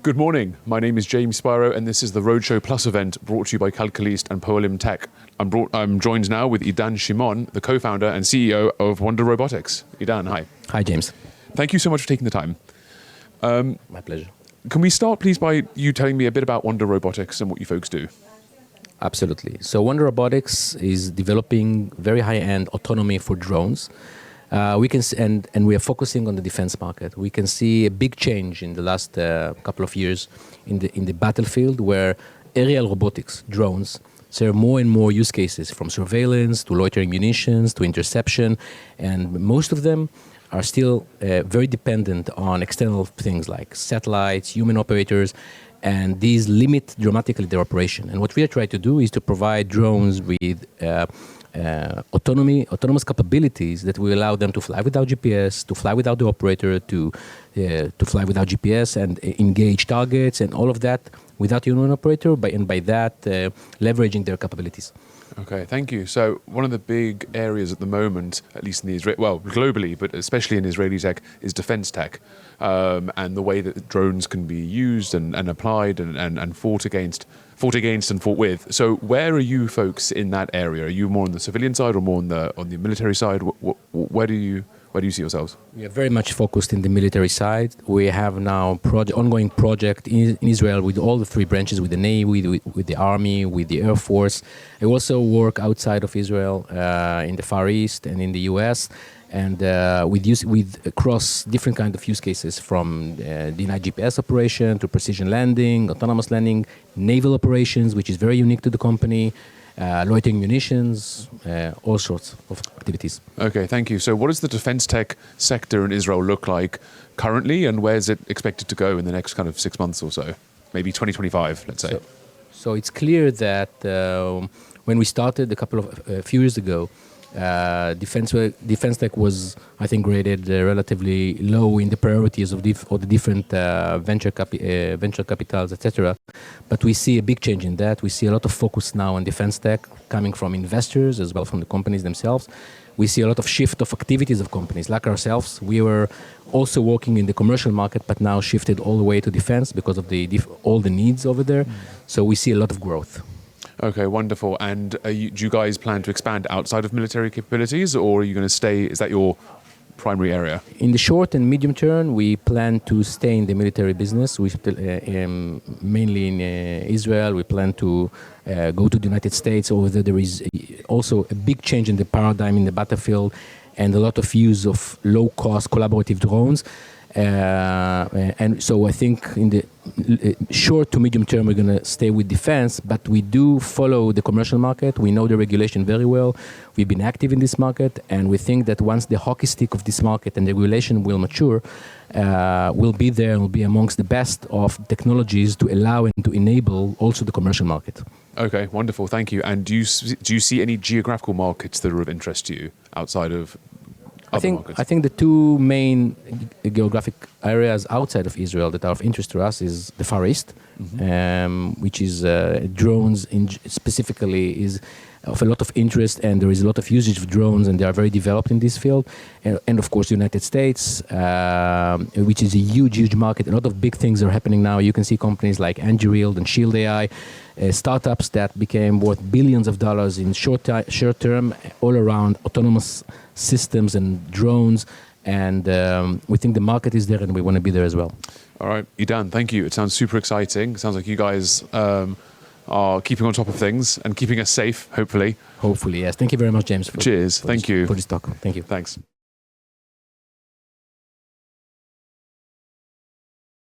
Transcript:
Good morning. My name is James Spiro, and this is the Roadshow Plus event brought to you by Calcalist and Poalim Tech. I'm joined now with Idan Shimon, the co-founder and CEO of Wonder Robotics. Idan, hi. Hi, James. Thank you so much for taking the time. My pleasure. Can we start, please, by you telling me a bit about Wonder Robotics and what you folks do? Absolutely. So Wonder Robotics is developing very high-end autonomy for drones. We are focusing on the defense market. We can see a big change in the last couple of years in the battlefield, where aerial robotics, drones, serve more and more use cases, from surveillance to loitering munitions to interception, and most of them are still very dependent on external things like satellites, human operators, and these limit dramatically their operation. And what we are trying to do is to provide drones with autonomous capabilities that will allow them to fly without GPS, to fly without the operator, to fly without GPS and engage targets, and all of that without human operator, and by that leveraging their capabilities. Okay, thank you. So one of the big areas at the moment, at least in the globally, but especially in Israeli tech, is DefenseTech, and the way that drones can be used and applied and fought against and fought with. So where are you folks in that area? Are you more on the civilian side or more on the military side? Where do you see yourselves? We are very much focused in the military side. We have now ongoing project in Israel with all the three branches, with the Navy, with the Army, with the Air Force. I also work outside of Israel, in the Far East and in the US, and with across different kind of use cases, from denied GPS operation to precision landing, autonomous landing, naval operations, which is very unique to the company, loitering munitions, all sorts of activities. Okay, thank you. So what does the defense tech sector in Israel look like currently, and where is it expected to go in the next kind of 6 months or so? Maybe 2025, let's say. So it's clear that when we started a few years ago, defense tech was, I think, rated relatively low in the priorities of the different venture capitals, etc. But we see a big change in that. We see a lot of focus now on defense tech coming from investors as well from the companies themselves. We see a lot of shift of activities of companies like ourselves. We were also working in the commercial market, but now shifted all the way to defense because of all the needs over there. So we see a lot of growth. Okay, wonderful. And do you guys plan to expand outside of military capabilities, or are you going to stay? Is that your primary area? In the short and medium term, we plan to stay in the military business. We mainly in Israel. We plan to go to the United States. Over there is also a big change in the paradigm in the battlefield, and a lot of use of low-cost collaborative drones. And so I think in the short to medium term, we're going to stay with defense, but we do follow the commercial market. We know the regulation very well. We've been active in this market, and we think that once the hockey stick of this market and the regulation will mature, we'll be there and we'll be amongst the best of technologies to allow and to enable also the commercial market. Okay, wonderful. Thank you. And do you see any geographical markets that are of interest to you outside of I think the two main geographic areas outside of Israel that are of interest to us is the Far East, which is drones specifically is of a lot of interest, and there is a lot of usage of drones, and they are very developed in this field. And of course, the United States, which is a huge market. A lot of big things are happening now. You can see companies like Angereal and Shield AI, startups that became worth billions of dollars in short term, all around autonomous systems and drones. And we think the market is there, and we want to be there as well. All right, Idan, thank you. It sounds super exciting. It sounds like you guys are keeping on top of things and keeping us safe, hopefully. Hopefully, yes. Thank you very much, James. Cheers. Thank you. For this talk. Thank you. Thanks.